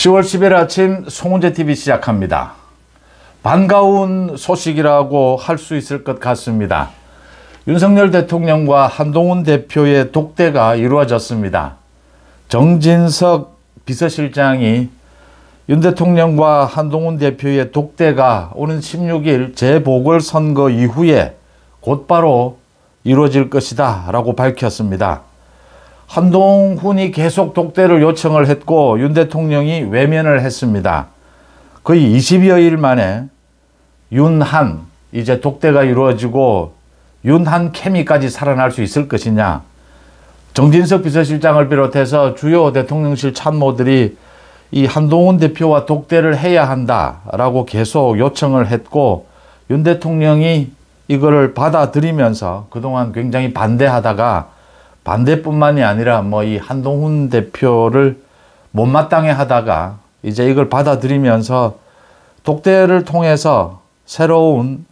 10월 10일 아침 송은재TV 시작합니다. 반가운 소식이라고 할 수 있을 것 같습니다. 윤석열 대통령과 한동훈 대표의 독대가 이루어졌습니다. 정진석 비서실장이 윤 대통령과 한동훈 대표의 독대가 오는 16일 재보궐선거 이후에 곧바로 이루어질 것이다 라고 밝혔습니다. 한동훈이 계속 독대를 요청을 했고 윤 대통령이 외면을 했습니다. 거의 20여일 만에 윤한, 이제 독대가 이루어지고 윤한 케미까지 살아날 수 있을 것이냐. 정진석 비서실장을 비롯해서 주요 대통령실 참모들이 이 한동훈 대표와 독대를 해야 한다라고 계속 요청을 했고 윤 대통령이 이거를 받아들이면서 그동안 굉장히 반대하다가 반대뿐만이 아니라 이 한동훈 대표를 못마땅해 하다가 이제 이걸 받아들이면서 독대를 통해서 새로운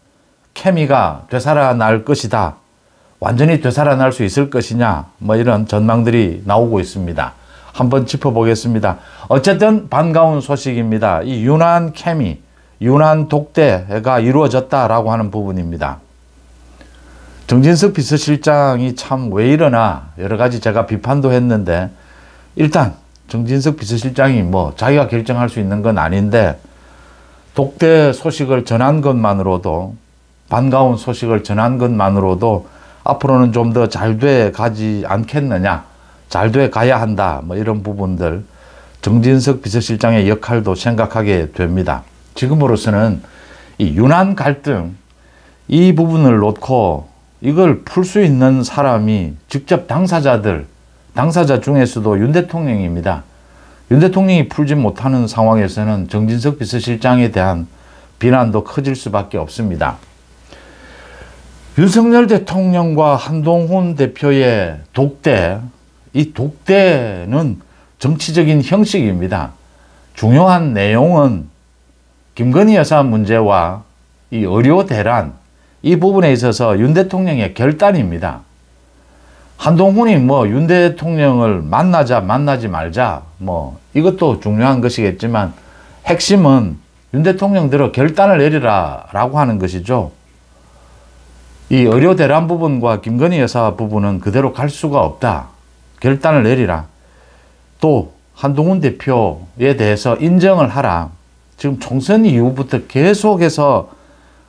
케미가 되살아날 것이다. 완전히 되살아날 수 있을 것이냐. 이런 전망들이 나오고 있습니다. 한번 짚어보겠습니다. 어쨌든 반가운 소식입니다. 이 윤한 케미, 윤한 독대가 이루어졌다라고 하는 부분입니다. 정진석 비서실장이 참 왜 이러나 여러 가지 제가 비판도 했는데 일단 정진석 비서실장이 자기가 결정할 수 있는 건 아닌데 독대 소식을 전한 것만으로도 반가운 소식을 전한 것만으로도 앞으로는 좀 더 잘 돼 가지 않겠느냐, 잘 돼 가야 한다 이런 부분들 정진석 비서실장의 역할도 생각하게 됩니다. 지금으로서는 이 윤한 갈등 이 부분을 놓고 이걸 풀 수 있는 사람이 직접 당사자 중에서도 윤 대통령입니다. 윤 대통령이 풀지 못하는 상황에서는 정진석 비서실장에 대한 비난도 커질 수밖에 없습니다. 윤석열 대통령과 한동훈 대표의 독대, 이 독대는 정치적인 형식입니다. 중요한 내용은 김건희 여사 문제와 이 의료 대란, 이 부분에 있어서 윤 대통령의 결단입니다. 한동훈이 윤 대통령을 만나지 말자, 이것도 중요한 것이겠지만 핵심은 윤 대통령대로 결단을 내리라 라고 하는 것이죠. 이 의료 대란 부분과 김건희 여사 부분은 그대로 갈 수가 없다. 결단을 내리라. 또 한동훈 대표에 대해서 인정을 하라. 지금 총선 이후부터 계속해서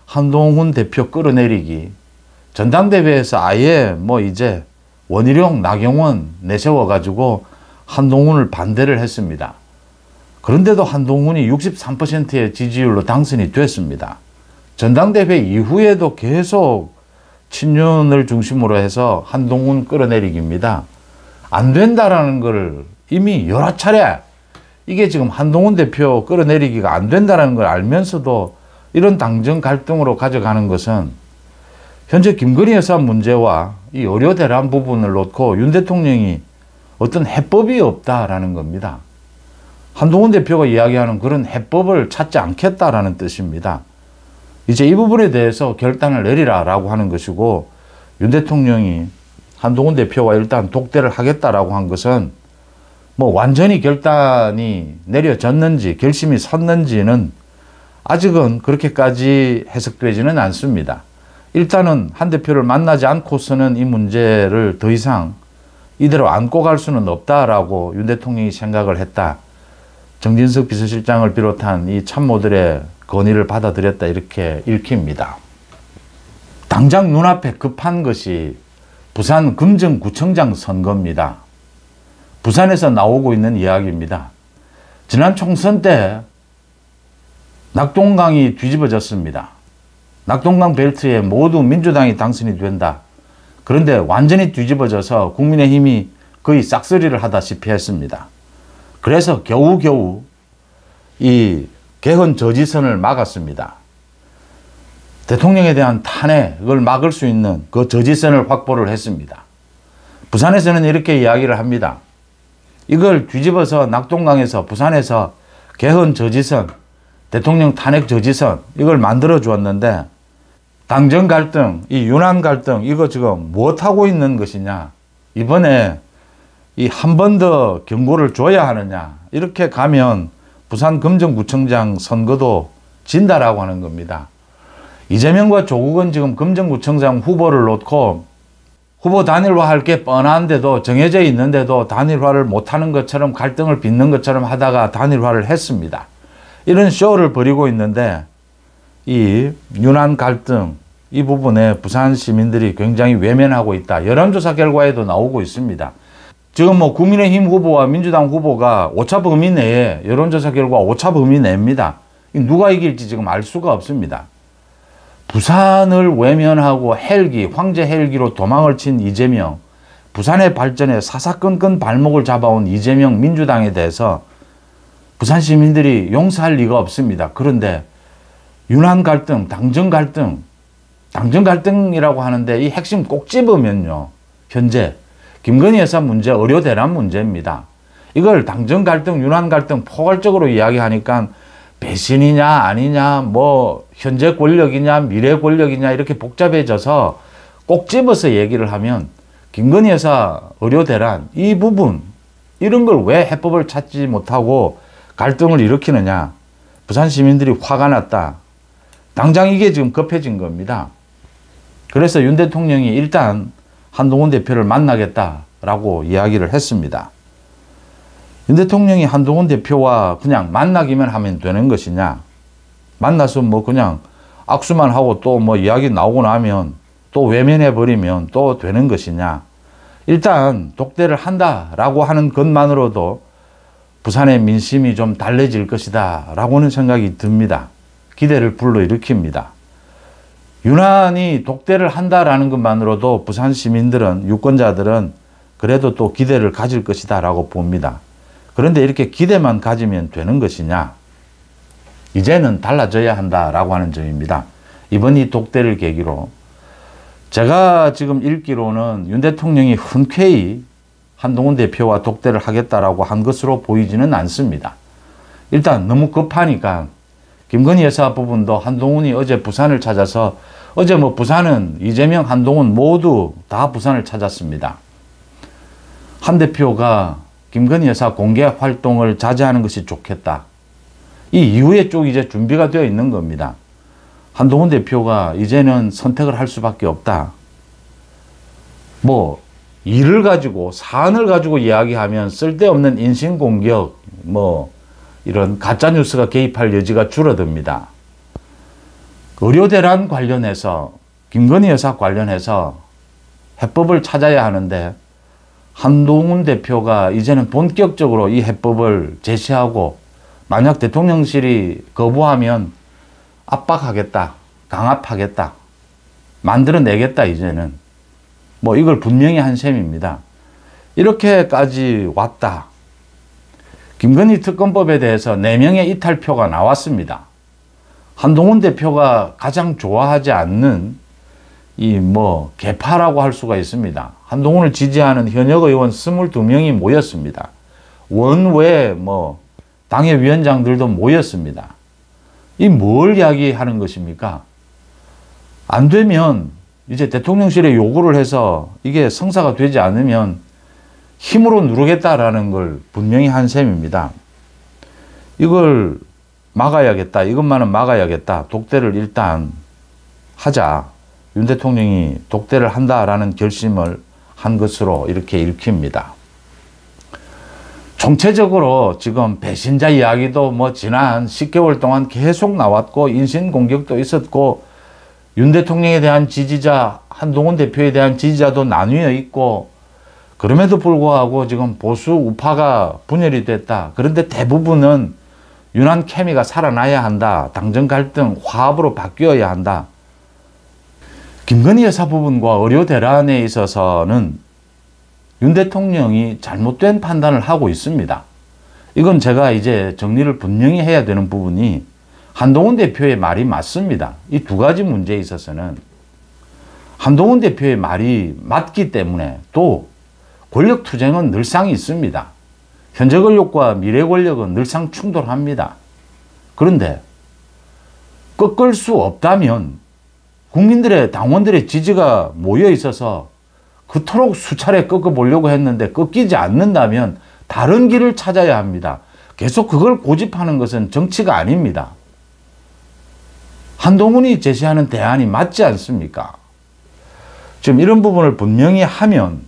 한동훈 대표 끌어내리기, 전당대회에서 아예 이제 원희룡, 나경원 내세워가지고 한동훈을 반대를 했습니다. 그런데도 한동훈이 63%의 지지율로 당선이 됐습니다. 전당대회 이후에도 계속 친윤을 중심으로 해서 한동훈 끌어내리기입니다. 안 된다라는 걸 이미 여러 차례 이게 지금 한동훈 대표 끌어내리기가 안 된다라는 걸 알면서도 이런 당정 갈등으로 가져가는 것은 현재 김건희 여사 문제와 이 의료 대란 부분을 놓고 윤 대통령이 어떤 해법이 없다라는 겁니다. 한동훈 대표가 이야기하는 그런 해법을 찾지 않겠다라는 뜻입니다. 이제 이 부분에 대해서 결단을 내리라라고 하는 것이고 윤 대통령이 한동훈 대표와 일단 독대를 하겠다라고 한 것은 완전히 결단이 내려졌는지 결심이 섰는지는 아직은 그렇게까지 해석되지는 않습니다. 일단은 한 대표를 만나지 않고서는 이 문제를 더 이상 이대로 안고 갈 수는 없다라고 윤 대통령이 생각을 했다. 정진석 비서실장을 비롯한 이 참모들의 건의를 받아들였다 이렇게 읽힙니다. 당장 눈앞에 급한 것이 부산 금정구청장 선거입니다. 부산에서 나오고 있는 이야기입니다. 지난 총선 때 낙동강이 뒤집어졌습니다. 낙동강 벨트에 모두 민주당이 당선이 된다. 그런데 완전히 뒤집어져서 국민의힘이 거의 싹쓸이를 하다시피 했습니다. 그래서 겨우겨우 이 개헌 저지선을 막았습니다. 대통령에 대한 탄핵을 막을 수 있는 그 저지선을 확보를 했습니다. 부산에서는 이렇게 이야기를 합니다. 이걸 뒤집어서 낙동강에서 부산에서 개헌 저지선, 대통령 탄핵 저지선 이걸 만들어 주었는데 당정 갈등, 이 윤한 갈등 이거 지금 무엇하고 있는 것이냐. 이번에 이 한 번 더 경고를 줘야 하느냐. 이렇게 가면 부산 금정구청장 선거도 진다라고 하는 겁니다. 이재명과 조국은 지금 금정구청장 후보를 놓고 후보 단일화할 게 뻔한데도, 정해져 있는데도 단일화를 못하는 것처럼, 갈등을 빚는 것처럼 하다가 단일화를 했습니다. 이런 쇼를 벌이고 있는데 이 윤한 갈등, 이 부분에 부산 시민들이 굉장히 외면하고 있다. 여론조사 결과에도 나오고 있습니다. 지금 뭐 국민의힘 후보와 민주당 후보가 오차 범위 내에, 여론조사 결과 오차 범위 내입니다. 누가 이길지 지금 알 수가 없습니다. 부산을 외면하고 헬기, 황제 헬기로 도망을 친 이재명, 부산의 발전에 사사건건 발목을 잡아온 이재명 민주당에 대해서 부산 시민들이 용서할 리가 없습니다. 그런데 윤한 갈등, 당정 갈등이라고 하는데 이 핵심 꼭 집으면요, 현재 김건희 여사 문제, 의료 대란 문제입니다. 이걸 당정 갈등, 윤한 갈등 포괄적으로 이야기하니까 배신이냐 아니냐, 뭐 현재 권력이냐 미래 권력이냐 이렇게 복잡해져서 꼭 집어서 얘기를 하면 김건희 여사 의료 대란 이 부분, 이런 걸 왜 해법을 찾지 못하고 갈등을 일으키느냐. 부산 시민들이 화가 났다. 당장 이게 지금 급해진 겁니다. 그래서 윤 대통령이 일단 한동훈 대표를 만나겠다라고 이야기를 했습니다. 윤 대통령이 한동훈 대표와 그냥 만나기만 하면 되는 것이냐, 만나서 뭐 그냥 악수만 하고 또 뭐 이야기 나오고 나면 또 외면해버리면 또 되는 것이냐. 일단 독대를 한다라고 하는 것만으로도 부산의 민심이 좀 달라질 것이다 라고는 생각이 듭니다. 기대를 불러일으킵니다. 윤한이 독대를 한다라는 것만으로도 부산 시민들은, 유권자들은 그래도 또 기대를 가질 것이다 라고 봅니다. 그런데 이렇게 기대만 가지면 되는 것이냐. 이제는 달라져야 한다라고 하는 점입니다. 이번 이 독대를 계기로 제가 지금 읽기로는 윤 대통령이 흔쾌히 한동훈 대표와 독대를 하겠다라고 한 것으로 보이지는 않습니다. 일단 너무 급하니까 김건희 여사 부분도 한동훈이 어제 부산을 찾아서, 어제 뭐 부산은 이재명, 한동훈 모두 다 부산을 찾았습니다. 한 대표가 김건희 여사 공개 활동을 자제하는 것이 좋겠다. 이 이후에 쭉 이제 준비가 되어 있는 겁니다. 한동훈 대표가 이제는 선택을 할 수밖에 없다. 뭐 일을 가지고, 사안을 가지고 이야기하면 쓸데없는 인신공격, 뭐 이런 가짜뉴스가 개입할 여지가 줄어듭니다. 의료 대란 관련해서, 김건희 여사 관련해서 해법을 찾아야 하는데 한동훈 대표가 이제는 본격적으로 이 해법을 제시하고, 만약 대통령실이 거부하면 압박하겠다, 강압하겠다, 만들어내겠다, 이제는. 뭐 이걸 분명히 한 셈입니다. 이렇게까지 왔다. 김건희 특검법에 대해서 4명의 이탈표가 나왔습니다. 한동훈 대표가 가장 좋아하지 않는 이 뭐 개파라고 할 수가 있습니다. 한동훈을 지지하는 현역 의원 22명이 모였습니다. 원외 뭐 당의 위원장들도 모였습니다. 이 뭘 이야기하는 것입니까? 안 되면 이제 대통령실에 요구를 해서 이게 성사가 되지 않으면 힘으로 누르겠다라는 걸 분명히 한 셈입니다. 이걸 막아야겠다. 이것만은 막아야겠다. 독대를 일단 하자. 윤 대통령이 독대를 한다라는 결심을 한 것으로 이렇게 읽힙니다. 총체적으로 지금 배신자 이야기도 뭐 지난 10개월 동안 계속 나왔고, 인신공격도 있었고, 윤 대통령에 대한 지지자, 한동훈 대표에 대한 지지자도 나뉘어 있고, 그럼에도 불구하고 지금 보수 우파가 분열이 됐다. 그런데 대부분은 윤한 케미가 살아나야 한다. 당정 갈등 화합으로 바뀌어야 한다. 김건희 여사 부분과 의료 대란에 있어서는 윤 대통령이 잘못된 판단을 하고 있습니다. 이건 제가 이제 정리를 분명히 해야 되는 부분이, 한동훈 대표의 말이 맞습니다. 이 두 가지 문제에 있어서는 한동훈 대표의 말이 맞기 때문에, 또 권력 투쟁은 늘상 있습니다. 현재 권력과 미래 권력은 늘상 충돌합니다. 그런데 꺾을 수 없다면, 국민들의, 당원들의 지지가 모여 있어서 그토록 수차례 꺾어보려고 했는데 꺾이지 않는다면 다른 길을 찾아야 합니다. 계속 그걸 고집하는 것은 정치가 아닙니다. 한동훈이 제시하는 대안이 맞지 않습니까? 지금 이런 부분을 분명히 하면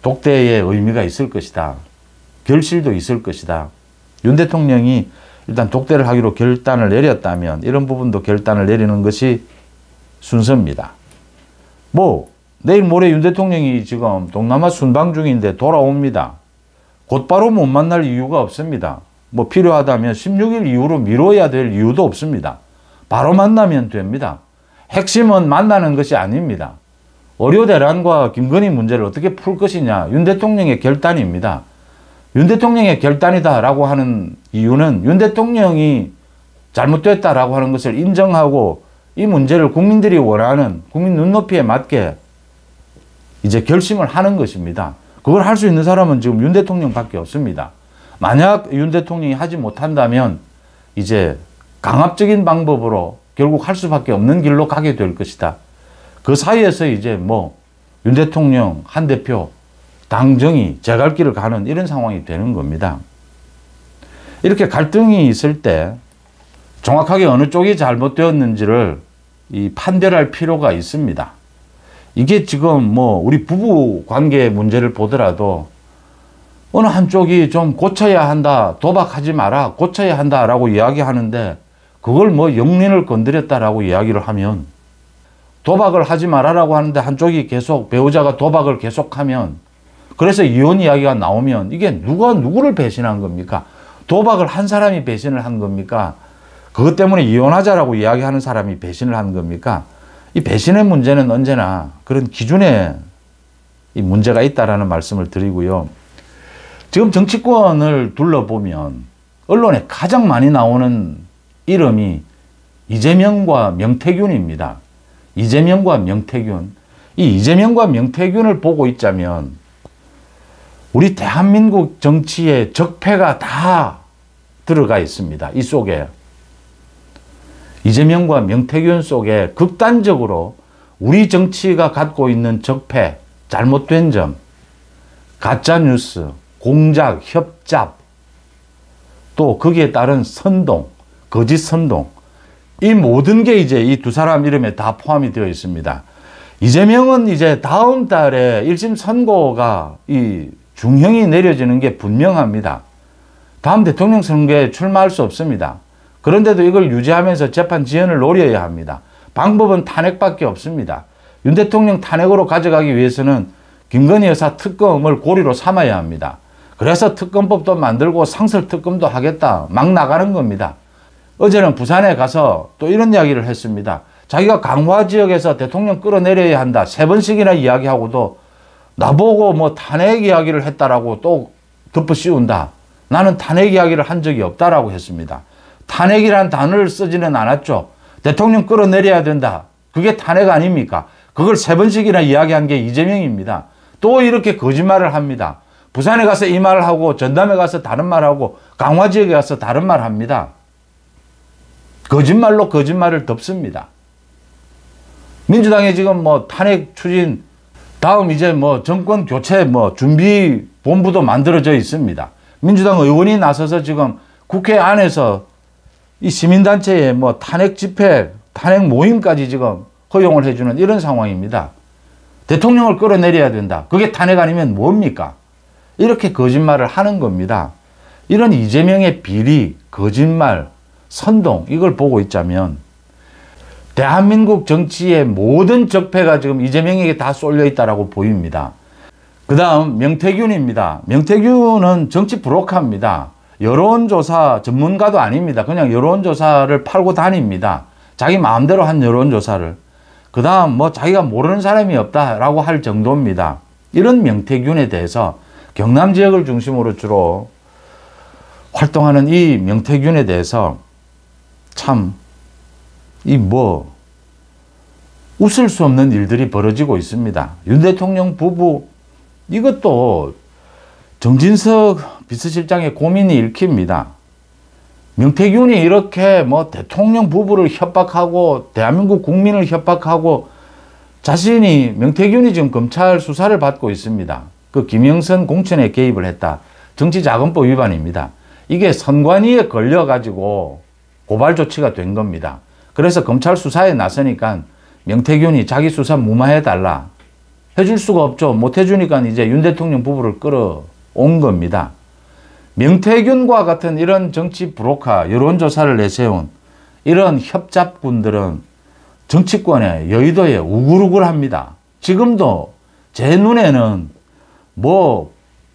독대의 의미가 있을 것이다. 결실도 있을 것이다. 윤 대통령이 일단 독대를 하기로 결단을 내렸다면 이런 부분도 결단을 내리는 것이 순서입니다. 뭐 내일 모레 윤 대통령이 지금 동남아 순방 중인데 돌아옵니다. 곧바로 못 만날 이유가 없습니다. 뭐 필요하다면 16일 이후로 미뤄야 될 이유도 없습니다. 바로 만나면 됩니다. 핵심은 만나는 것이 아닙니다. 의료 대란과 김건희 문제를 어떻게 풀 것이냐, 윤 대통령의 결단입니다. 윤 대통령의 결단이다라고 하는 이유는 윤 대통령이 잘못됐다라고 하는 것을 인정하고 이 문제를 국민들이 원하는 국민 눈높이에 맞게 이제 결심을 하는 것입니다. 그걸 할 수 있는 사람은 지금 윤 대통령밖에 없습니다. 만약 윤 대통령이 하지 못한다면 이제 강압적인 방법으로 결국 할 수밖에 없는 길로 가게 될 것이다. 그 사이에서 이제 뭐 윤 대통령, 한 대표, 당정이 제 갈 길을 가는 이런 상황이 되는 겁니다. 이렇게 갈등이 있을 때 정확하게 어느 쪽이 잘못되었는지를 판별할 필요가 있습니다. 이게 지금 뭐 우리 부부 관계 문제를 보더라도 어느 한쪽이 좀 고쳐야 한다, 도박하지 마라, 고쳐야 한다라고 이야기하는데 그걸 뭐 영린을 건드렸다라고 이야기를 하면, 도박을 하지 말아라고 하는데 한쪽이 계속 배우자가 도박을 계속하면, 그래서 이혼 이야기가 나오면 이게 누가 누구를 배신한 겁니까? 도박을 한 사람이 배신을 한 겁니까? 그것 때문에 이혼하자라고 이야기하는 사람이 배신을 한 겁니까? 이 배신의 문제는 언제나 그런 기준에 이 문제가 있다라는 말씀을 드리고요. 지금 정치권을 둘러보면 언론에 가장 많이 나오는 이름이 이재명과 명태균입니다. 이재명과 명태균. 이 이재명과 명태균을 보고 있자면 우리 대한민국 정치의 적폐가 다 들어가 있습니다. 이 속에. 이재명과 명태균 속에 극단적으로 우리 정치가 갖고 있는 적폐, 잘못된 점, 가짜뉴스, 공작, 협잡, 또 거기에 따른 선동, 거짓 선동, 이 모든 게 이제 이 두 사람 이름에 다 포함이 되어 있습니다. 이재명은 이제 다음 달에 1심 선고가 이 중형이 내려지는 게 분명합니다. 다음 대통령 선거에 출마할 수 없습니다. 그런데도 이걸 유지하면서 재판 지연을 노려야 합니다. 방법은 탄핵밖에 없습니다. 윤 대통령 탄핵으로 가져가기 위해서는 김건희 여사 특검을 고리로 삼아야 합니다. 그래서 특검법도 만들고 상설특검도 하겠다. 막 나가는 겁니다. 어제는 부산에 가서 또 이런 이야기를 했습니다. 자기가 강화 지역에서 대통령 끌어내려야 한다. 3번씩이나 이야기하고도 나보고 뭐 탄핵 이야기를 했다라고 또 덮어 씌운다. 나는 탄핵 이야기를 한 적이 없다라고 했습니다. 탄핵이란 단어를 쓰지는 않았죠. 대통령 끌어내려야 된다. 그게 탄핵 아닙니까? 그걸 3번씩이나 이야기한 게 이재명입니다. 또 이렇게 거짓말을 합니다. 부산에 가서 이 말을 하고 전남에 가서 다른 말하고 강화 지역에 가서 다른 말 합니다. 거짓말로 거짓말을 덮습니다. 민주당이 지금 뭐 탄핵 추진, 다음 이제 뭐 정권 교체 뭐 준비 본부도 만들어져 있습니다. 민주당 의원이 나서서 지금 국회 안에서 이 시민단체의 뭐 탄핵 집회, 탄핵 모임까지 지금 허용을 해주는 이런 상황입니다. 대통령을 끌어내려야 된다. 그게 탄핵 아니면 뭡니까? 이렇게 거짓말을 하는 겁니다. 이런 이재명의 비리, 거짓말, 선동, 이걸 보고 있자면 대한민국 정치의 모든 적폐가 지금 이재명에게 다 쏠려 있다고 보입니다. 그 다음 명태균입니다. 명태균은 정치 브로커입니다. 여론조사 전문가도 아닙니다. 그냥 여론조사를 팔고 다닙니다. 자기 마음대로 한 여론조사를. 그 다음 뭐 자기가 모르는 사람이 없다라고 할 정도입니다. 이런 명태균에 대해서 경남 지역을 중심으로 주로 활동하는 이 명태균에 대해서 참 웃을 수 없는 일들이 벌어지고 있습니다. 윤 대통령 부부, 이것도 정진석 비서실장의 고민이 읽힙니다. 명태균이 이렇게 뭐 대통령 부부를 협박하고 대한민국 국민을 협박하고, 자신이, 명태균이 지금 검찰 수사를 받고 있습니다. 그 김영선 공천에 개입을 했다. 정치자금법 위반입니다. 이게 선관위에 걸려가지고 고발 조치가 된 겁니다. 그래서 검찰 수사에 나서니까 명태균이 자기 수사 무마해달라. 해줄 수가 없죠. 못 해주니까 이제 윤 대통령 부부를 끌어온 겁니다. 명태균과 같은 이런 정치 브로커, 여론조사를 내세운 이런 협잡군들은 정치권에, 여의도에 우글우글합니다. 지금도 제 눈에는 뭐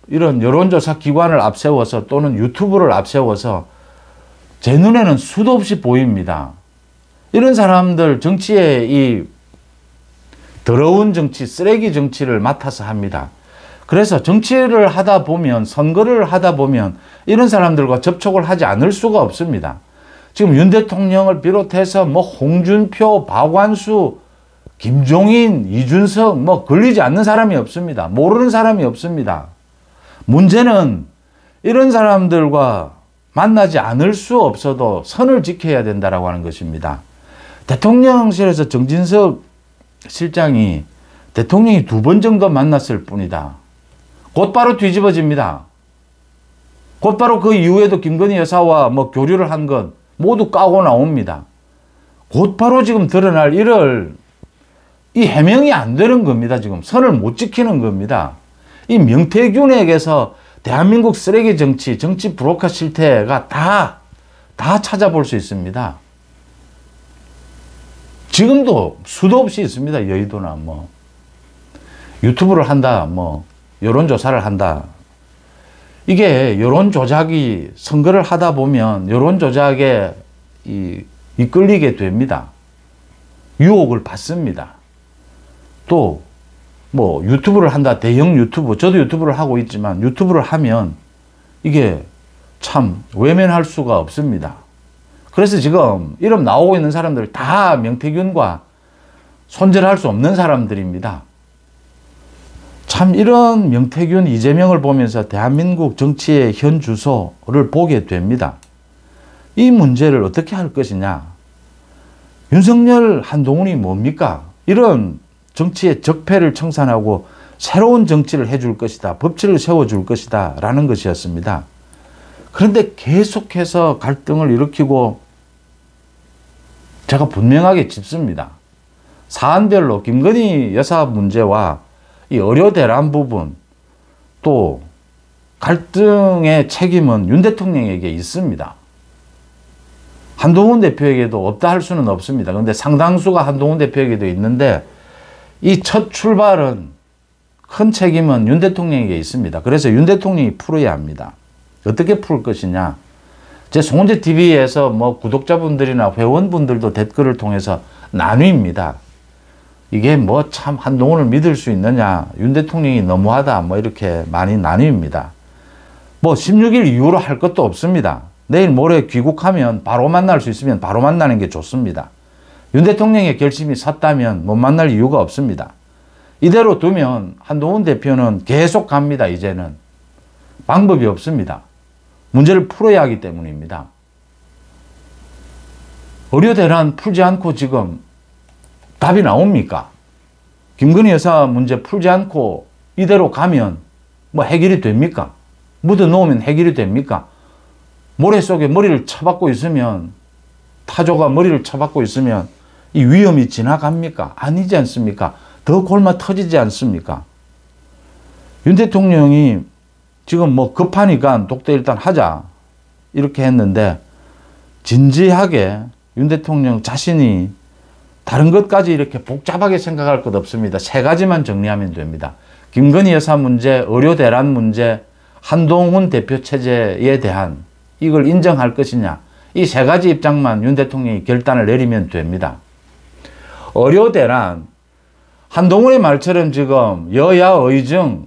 이런 여론조사 기관을 앞세워서 또는 유튜브를 앞세워서 제 눈에는 수도 없이 보입니다. 이런 사람들 정치에 이 더러운 정치, 쓰레기 정치를 맡아서 합니다. 그래서 정치를 하다 보면, 선거를 하다 보면 이런 사람들과 접촉을 하지 않을 수가 없습니다. 지금 윤 대통령을 비롯해서 뭐 홍준표, 박완수, 김종인, 이준석 뭐 걸리지 않는 사람이 없습니다. 모르는 사람이 없습니다. 문제는 이런 사람들과 만나지 않을 수 없어도 선을 지켜야 된다라고 하는 것입니다. 대통령실에서 정진석 실장이 대통령이 2번 정도 만났을 뿐이다. 곧바로 뒤집어집니다. 곧바로 그 이후에도 김건희 여사와 뭐 교류를 한 것 모두 까고 나옵니다. 곧바로 지금 드러날 일을 이 해명이 안 되는 겁니다. 지금 선을 못 지키는 겁니다. 이 명태균에게서 대한민국 쓰레기 정치, 정치 브로커 실태가 다 찾아볼 수 있습니다. 지금도 수도 없이 있습니다. 여의도나 뭐 유튜브를 한다, 뭐 여론조사를 한다. 이게 여론조작이 선거를 하다 보면 여론조작에 이끌리게 됩니다. 유혹을 받습니다. 또 뭐 유튜브를 한다, 대형 유튜브, 저도 유튜브를 하고 있지만 유튜브를 하면 이게 참 외면할 수가 없습니다. 그래서 지금 이름 나오고 있는 사람들 다 명태균과 손절할 수 없는 사람들입니다. 참 이런 명태균, 이재명을 보면서 대한민국 정치의 현 주소를 보게 됩니다. 이 문제를 어떻게 할 것이냐. 윤석열, 한동훈이 뭡니까? 이런 정치의 적폐를 청산하고 새로운 정치를 해줄 것이다. 법치를 세워줄 것이다. 라는 것이었습니다. 그런데 계속해서 갈등을 일으키고 제가 분명하게 짚습니다. 사안별로 김건희 여사 문제와 이 의료대란 부분, 또 갈등의 책임은 윤 대통령에게 있습니다. 한동훈 대표에게도 없다 할 수는 없습니다. 그런데 상당수가 한동훈 대표에게도 있는데 이 첫 출발은 큰 책임은 윤 대통령에게 있습니다. 그래서 윤 대통령이 풀어야 합니다. 어떻게 풀 것이냐. 제 송은재 TV에서 뭐 구독자분들이나 회원분들도 댓글을 통해서 나뉩니다. 이게 뭐 참 한동훈을 믿을 수 있느냐. 윤 대통령이 너무하다. 뭐 이렇게 많이 나뉩니다. 뭐 16일 이후로 할 것도 없습니다. 내일 모레 귀국하면 바로 만날 수 있으면 바로 만나는 게 좋습니다. 윤 대통령의 결심이 섰다면 못 만날 이유가 없습니다. 이대로 두면 한동훈 대표는 계속 갑니다. 이제는 방법이 없습니다. 문제를 풀어야 하기 때문입니다. 의료대란 풀지 않고 지금 답이 나옵니까? 김건희 여사 문제 풀지 않고 이대로 가면 뭐 해결이 됩니까? 묻어놓으면 해결이 됩니까? 모래 속에 머리를 쳐박고 있으면, 타조가 머리를 쳐박고 있으면 이 위험이 지나갑니까? 아니지 않습니까? 더 골마 터지지 않습니까? 윤 대통령이 지금 뭐 급하니까 독대 일단 하자 이렇게 했는데 진지하게 윤 대통령 자신이 다른 것까지 이렇게 복잡하게 생각할 것 없습니다. 3가지만 정리하면 됩니다. 김건희 여사 문제, 의료대란 문제, 한동훈 대표 체제에 대한 이걸 인정할 것이냐. 이 3가지 입장만 윤 대통령이 결단을 내리면 됩니다. 의료대란, 한동훈의 말처럼 지금 여야 의정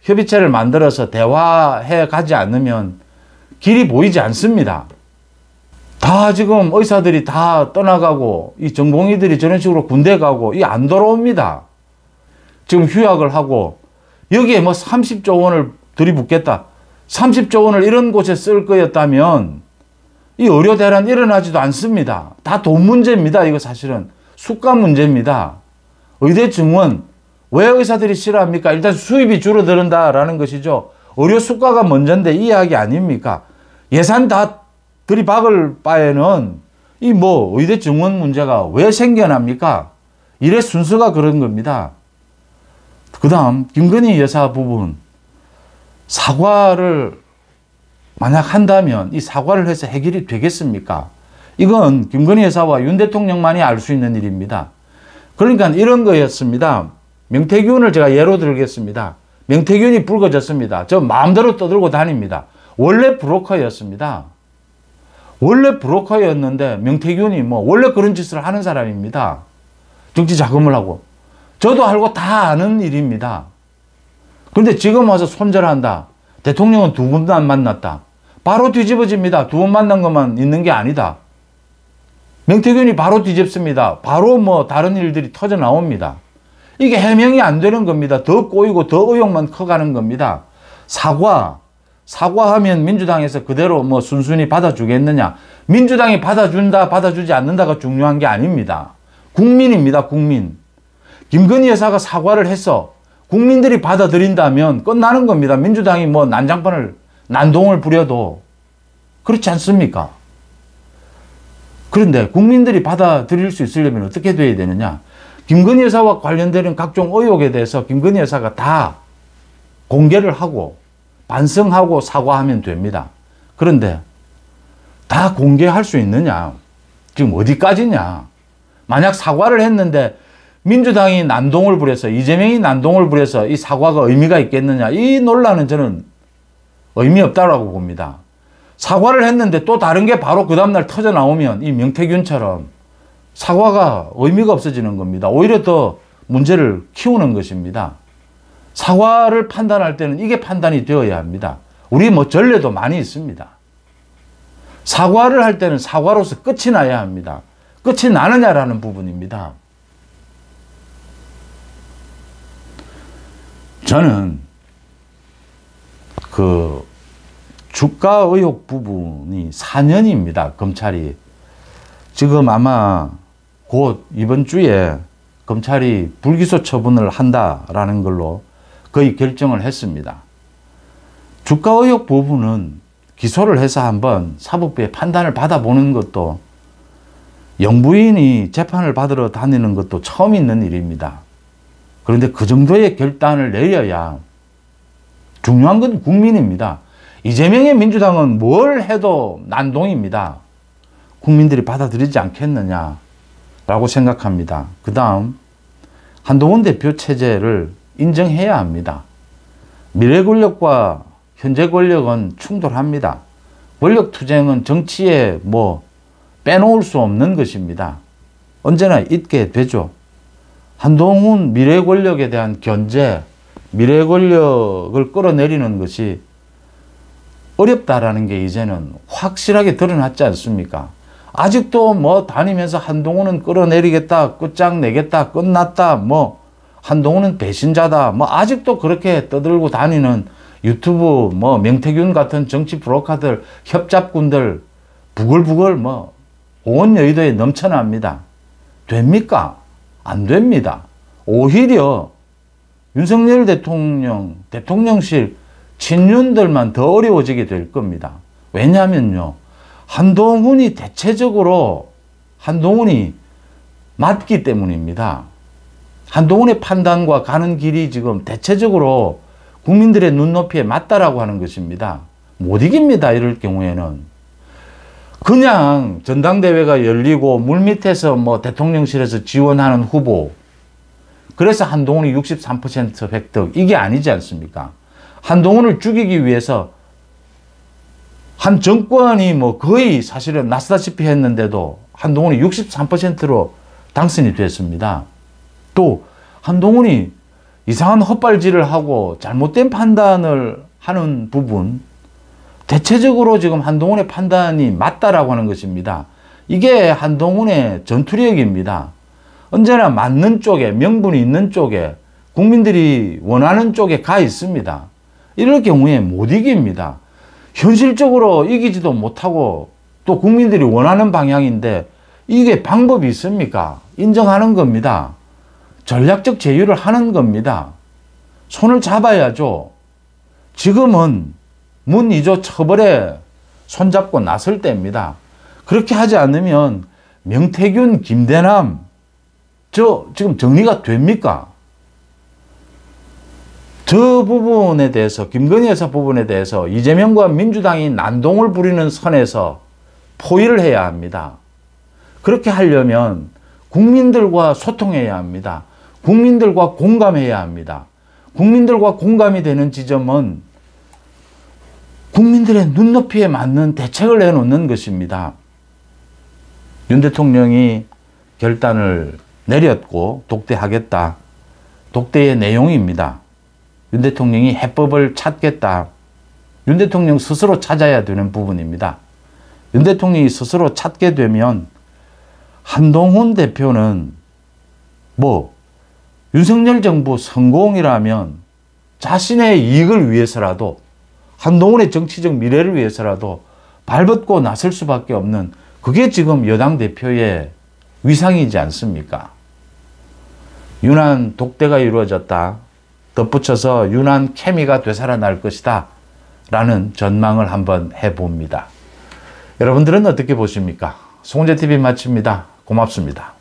협의체를 만들어서 대화해 가지 않으면 길이 보이지 않습니다. 다 지금 의사들이 다 떠나가고 이 전공의들이 저런 식으로 군대 가고 이 안 돌아옵니다. 지금 휴학을 하고 여기에 뭐 30조 원을 들이붓겠다. 30조 원을 이런 곳에 쓸 거였다면 이 의료대란 일어나지도 않습니다. 다 돈 문제입니다. 이거 사실은 수가 문제입니다. 의대 증원 왜 의사들이 싫어합니까? 일단 수입이 줄어든다라는 것이죠. 의료 수가가 먼저인데 이 이야기 아닙니까? 예산 다 들이박을 바에는 이 뭐 의대 증원 문제가 왜 생겨납니까? 이래 순서가 그런 겁니다. 그 다음 김건희 여사 부분, 사과를 만약 한다면 이 사과를 해서 해결이 되겠습니까? 이건 김건희 여사와 윤 대통령만이 알 수 있는 일입니다. 그러니까 이런 거였습니다. 명태균을 제가 예로 들겠습니다. 명태균이 불거졌습니다. 저 마음대로 떠들고 다닙니다. 원래 브로커였습니다. 원래 브로커였는데 명태균이 뭐 원래 그런 짓을 하는 사람입니다. 정치 자금을 하고. 저도 알고 다 아는 일입니다. 그런데 지금 와서 손절한다. 대통령은 두 번도 안 만났다. 바로 뒤집어집니다. 두 번 만난 것만 있는 게 아니다. 명태균이 바로 뒤집습니다. 바로 뭐 다른 일들이 터져 나옵니다. 이게 해명이 안 되는 겁니다. 더 꼬이고 더 의혹만 커가는 겁니다. 사과하면 민주당에서 그대로 뭐 순순히 받아주겠느냐. 민주당이 받아준다, 받아주지 않는다가 중요한 게 아닙니다. 국민입니다, 국민. 김건희 여사가 사과를 해서 국민들이 받아들인다면 끝나는 겁니다. 민주당이 뭐 난동을 부려도. 그렇지 않습니까? 그런데 국민들이 받아들일 수 있으려면 어떻게 돼야 되느냐. 김건희 여사와 관련되는 각종 의혹에 대해서 김건희 여사가 다 공개를 하고 반성하고 사과하면 됩니다. 그런데 다 공개할 수 있느냐? 지금 어디까지냐? 만약 사과를 했는데 민주당이 난동을 부려서, 이재명이 난동을 부려서 이 사과가 의미가 있겠느냐? 이 논란은 저는 의미 없다고 봅니다. 사과를 했는데 또 다른 게 바로 그 다음날 터져 나오면 이 명태균처럼 사과가 의미가 없어지는 겁니다. 오히려 더 문제를 키우는 것입니다. 사과를 판단할 때는 이게 판단이 되어야 합니다. 우리 뭐 전례도 많이 있습니다. 사과를 할 때는 사과로서 끝이 나야 합니다. 끝이 나느냐라는 부분입니다. 저는 그 주가 의혹 부분이 4년입니다. 검찰이. 지금 아마 곧 이번 주에 검찰이 불기소 처분을 한다라는 걸로 거의 결정을 했습니다. 주가 의혹 부분은 기소를 해서 한번 사법부의 판단을 받아보는 것도, 영부인이 재판을 받으러 다니는 것도 처음 있는 일입니다. 그런데 그 정도의 결단을 내려야, 중요한 건 국민입니다. 이재명의 민주당은 뭘 해도 난동입니다. 국민들이 받아들이지 않겠느냐라고 생각합니다. 그 다음 한동훈 대표 체제를 인정해야 합니다. 미래 권력과 현재 권력은 충돌합니다. 권력 투쟁은 정치에 뭐 빼놓을 수 없는 것입니다. 언제나 있게 되죠. 한동훈 미래 권력에 대한 견제, 미래 권력을 끌어내리는 것이 어렵다라는 게 이제는 확실하게 드러났지 않습니까? 아직도 뭐 다니면서 한동훈은 끌어내리겠다, 끝장내겠다, 끝났다, 뭐 한동훈은 배신자다, 뭐 아직도 그렇게 떠들고 다니는 유튜브 뭐 명태균 같은 정치 브로커들, 협잡꾼들 부글부글 뭐 온 여의도에 넘쳐납니다. 됩니까? 안 됩니다. 오히려 윤석열 대통령실 친윤들만 더 어려워지게 될 겁니다. 왜냐하면요, 한동훈이 대체적으로 한동훈이 맞기 때문입니다. 한동훈의 판단과 가는 길이 지금 대체적으로 국민들의 눈높이에 맞다라고 하는 것입니다. 못 이깁니다. 이럴 경우에는. 그냥 전당대회가 열리고 물밑에서 뭐 대통령실에서 지원하는 후보, 그래서 한동훈이 63% 획득, 이게 아니지 않습니까? 한동훈을 죽이기 위해서 한 정권이 뭐 거의 사실은 나서다시피 했는데도 한동훈이 63%로 당선이 됐습니다. 또 한동훈이 이상한 헛발질을 하고 잘못된 판단을 하는 부분, 대체적으로 지금 한동훈의 판단이 맞다라고 하는 것입니다. 이게 한동훈의 전투력입니다. 언제나 맞는 쪽에, 명분이 있는 쪽에, 국민들이 원하는 쪽에 가 있습니다. 이럴 경우에 못 이깁니다. 현실적으로 이기지도 못하고 또 국민들이 원하는 방향인데 이게 방법이 있습니까? 인정하는 겁니다. 전략적 제휴를 하는 겁니다. 손을 잡아야죠. 지금은 문 2조 처벌에 손잡고 나설 때입니다. 그렇게 하지 않으면 명태균, 김대남 저 지금 정리가 됩니까? 저 부분에 대해서, 김건희 여사 부분에 대해서 이재명과 민주당이 난동을 부리는 선에서 포위를 해야 합니다. 그렇게 하려면 국민들과 소통해야 합니다. 국민들과 공감해야 합니다. 국민들과 공감이 되는 지점은 국민들의 눈높이에 맞는 대책을 내놓는 것입니다. 윤 대통령이 결단을 내렸고 독대하겠다. 독대의 내용입니다. 윤 대통령이 해법을 찾겠다. 윤 대통령 스스로 찾아야 되는 부분입니다. 윤 대통령이 스스로 찾게 되면 한동훈 대표는 윤석열 정부 성공이라면 자신의 이익을 위해서라도, 한동훈의 정치적 미래를 위해서라도 발벗고 나설 수밖에 없는, 그게 지금 여당 대표의 위상이지 않습니까? 윤한 독대가 이루어졌다. 덧붙여서 윤한 케미가 되살아날 것이다. 라는 전망을 한번 해봅니다. 여러분들은 어떻게 보십니까? 송재TV 마칩니다. 고맙습니다.